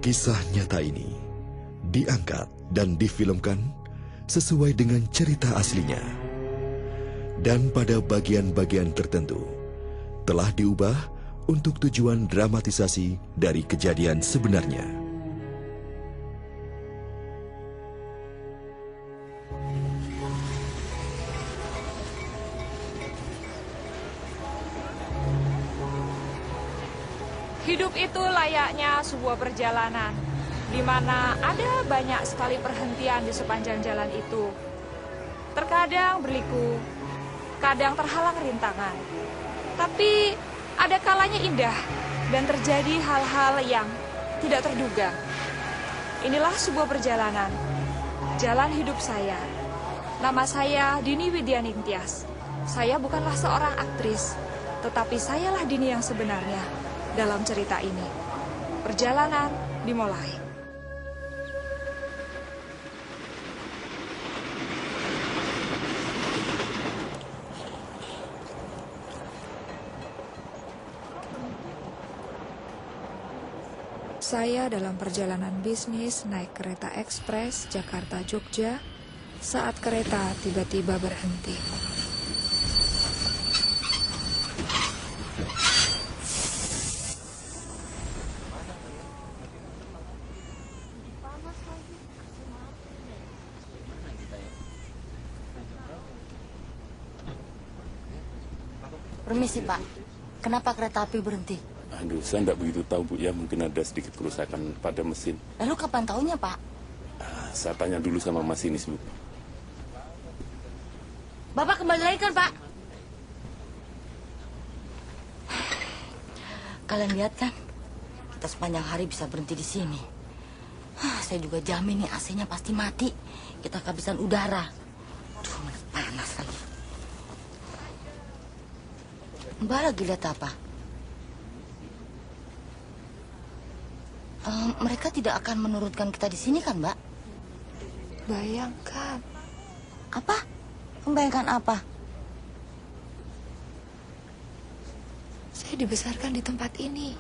Kisah nyata ini diangkat dan difilmkan sesuai dengan cerita aslinya. Dan pada bagian-bagian tertentu telah diubah untuk tujuan dramatisasi dari kejadian sebenarnya. Hidup itu layaknya sebuah perjalanan, di mana ada banyak sekali perhentian di sepanjang jalan itu. Terkadang berliku, kadang terhalang rintangan. Tapi ada kalanya indah dan terjadi hal-hal yang tidak terduga. Inilah sebuah perjalanan, jalan hidup saya. Nama saya Dini Widyaningtyas. Saya bukanlah seorang aktris, tetapi sayalah Dini yang sebenarnya dalam cerita ini. Perjalanan dimulai. Saya dalam perjalanan bisnis naik kereta ekspres Jakarta-Jogja saat kereta tiba-tiba berhenti. Permisi Pak, kenapa kereta api berhenti? Aduh, saya tidak begitu tahu Bu ya, mungkin ada sedikit kerusakan pada mesin. Lalu kapan tahunya Pak? Saya tanya dulu sama masinis Bu. Bapak kembali lagi kan Pak? Kalian lihat kan, kita sepanjang hari bisa berhenti di sini. Saya juga jamin nih AC-nya pasti mati. Kita kehabisan udara. Duh, panas lagi. Mbak lagi lihat apa? Mereka tidak akan menurunkan kita di sini kan, Mbak? Bayangkan. Apa? Membayangkan apa? Saya dibesarkan di tempat ini.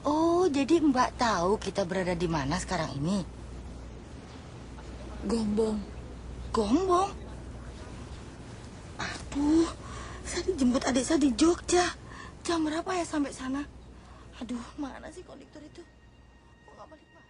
Oh, jadi Mbak tahu kita berada di mana sekarang ini? Gombong. Gombong? Aduh, saya dijemput adik saya di Jogja. Jam berapa ya sampai sana? Aduh, mana sih konduktor itu? Kok nggak balik, Pak?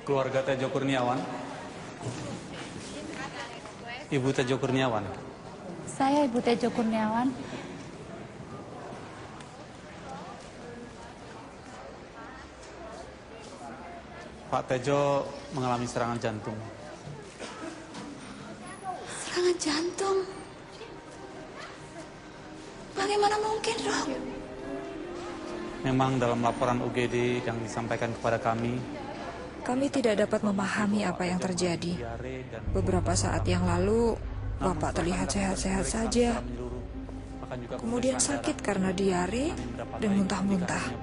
Keluarga Tejo Kurniawan. Ibu Tejo Kurniawan. Saya Ibu Tejo Kurniawan. Pak Tejo mengalami serangan jantung. Serangan jantung. Bagaimana mungkin, Dok? Memang dalam laporan UGD yang disampaikan kepada kami tidak dapat memahami apa yang terjadi. Beberapa saat yang lalu, Bapak terlihat sehat-sehat saja. Kemudian sakit karena diare dan muntah-muntah.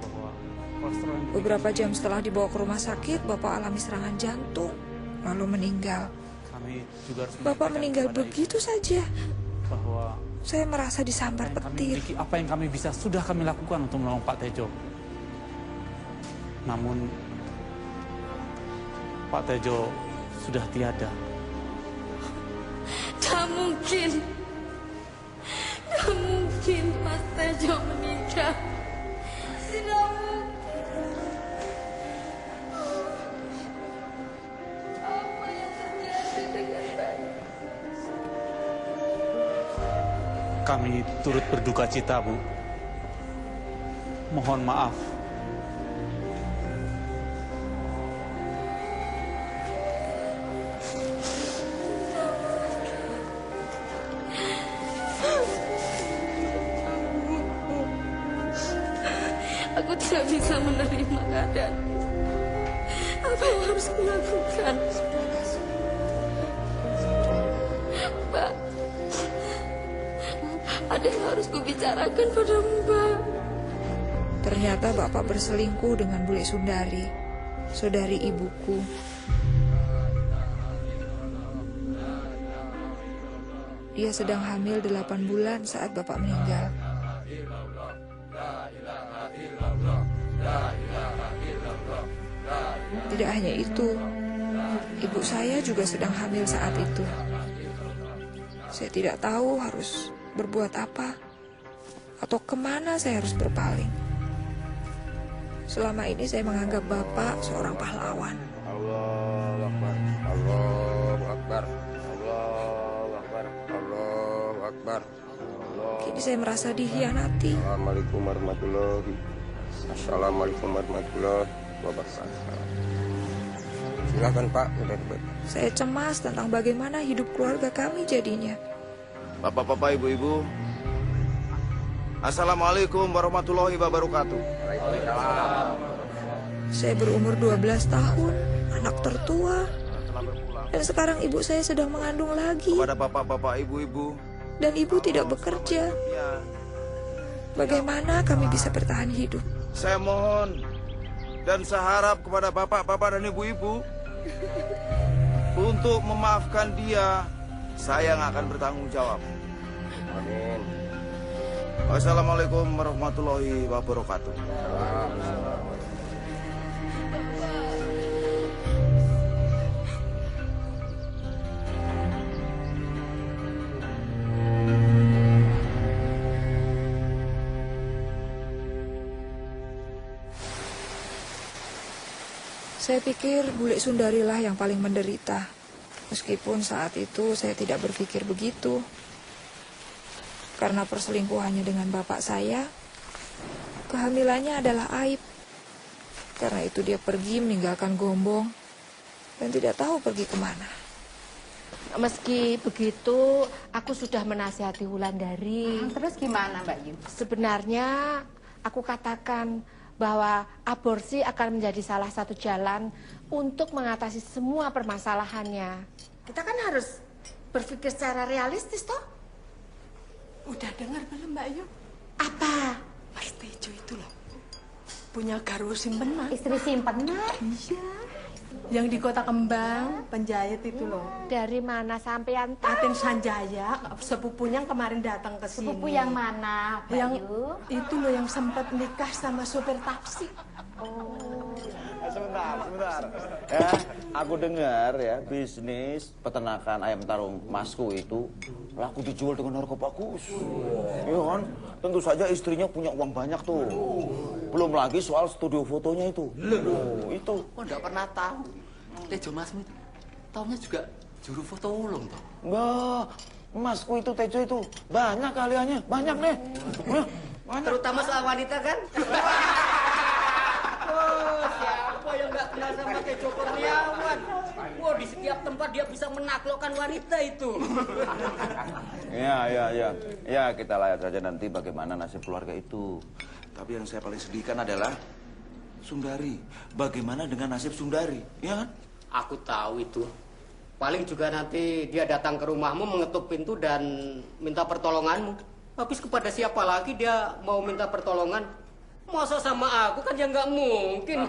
Beberapa jam setelah dibawa ke rumah sakit, Bapak alami serangan jantung, lalu meninggal. Bapak meninggal begitu saja. bahwa Saya merasa disambar petir. apa yang kami bisa sudah kami lakukan untuk menolong Pak Tejo. Namun Pak Tejo sudah tiada. Tak mungkin. Tak mungkin Mas Tejo meninggal. Tidak mungkin. Apa yang terjadi dengan saya? Kami turut berduka cita, Bu. Mohon maaf. Aku tidak bisa menerima keadaan. Apa yang harus kulakukan? Mbak, ada yang harus kubicarakan pada Mbak. Ternyata Bapak berselingkuh dengan Bule Sundari, saudari ibuku. Dia sedang hamil 8 bulan saat Bapak meninggal. Tidak hanya itu, ibu saya juga sedang hamil saat itu. Saya tidak tahu harus berbuat apa atau kemana saya harus berpaling. Selama ini saya menganggap Bapak seorang pahlawan. Allahu Akbar, Allahu Akbar, Allahu Akbar, Allahu Akbar. Kini saya merasa dikhianati. Assalamualaikum warahmatullahi wabarakatuh. Silakan Pak, Saya cemas tentang bagaimana hidup keluarga kami jadinya. Bapak-bapak, ibu-ibu, Assalamualaikum warahmatullahi wabarakatuh. Saya berumur 12 tahun, anak tertua. Dan sekarang ibu saya sedang mengandung lagi. Kepada bapak-bapak, ibu-ibu, dan ibu tidak bekerja. Bagaimana kami bisa bertahan hidup? saya mohon dan saya harap kepada bapak-bapak dan ibu-ibu untuk memaafkan dia. Saya yang akan bertanggung jawab. Amin. Wassalamualaikum warahmatullahi wabarakatuh. Saya pikir Bule Sundari lah yang paling menderita. Meskipun saat itu saya tidak berpikir begitu. Karena perselingkuhannya dengan bapak saya, kehamilannya adalah aib. Karena itu dia pergi meninggalkan Gombong dan tidak tahu pergi kemana. Meski begitu, aku sudah menasihati Wulandari. Terus gimana Mbak Yu? Sebenarnya aku katakan bahwa aborsi akan menjadi salah satu jalan untuk mengatasi semua permasalahannya. Kita kan harus berpikir secara realistis, toh? Udah dengar belum Mbak Yu? Apa? Mas Tejo itu loh, punya garwo simpenan. Istri simpenan? Iya. Yang di Kota Kembang, penjahit itu loh. Dari mana sampean tahu? Atin Sanjaya, sepupunya yang kemarin datang ke sini. Sepupu yang mana, Mbak Yang Yu? itu loh yang sempat nikah sama sopir taksi. Sebentar. Ya, aku dengar ya bisnis peternakan ayam tarung Masku itu laku dijual dengan harga bagus. Iya kan? Tentu saja istrinya punya uang banyak tuh. Belum lagi soal studio fotonya itu. Itu. Kok enggak pernah tahu? Tejo Masmu itu taunya juga juru foto ulung toh? Enggak. Masku itu Tejo itu banyak kaliannya, banyak nih. Banyak. Terutama soal wanita kan? Oh, siapa yang nggak kenal sama Tejo Kurniawan? Wah, di setiap tempat dia bisa menaklukkan wanita itu. Ya, kita lihat saja nanti bagaimana nasib keluarga itu. Tapi yang saya paling sedihkan adalah Sundari. Bagaimana dengan nasib Sundari, ya kan? Aku tahu itu. Paling juga nanti dia datang ke rumahmu, mengetuk pintu dan minta pertolonganmu. Habis kepada siapa lagi dia mau minta pertolongan? Masa sama aku kan ya nggak mungkin.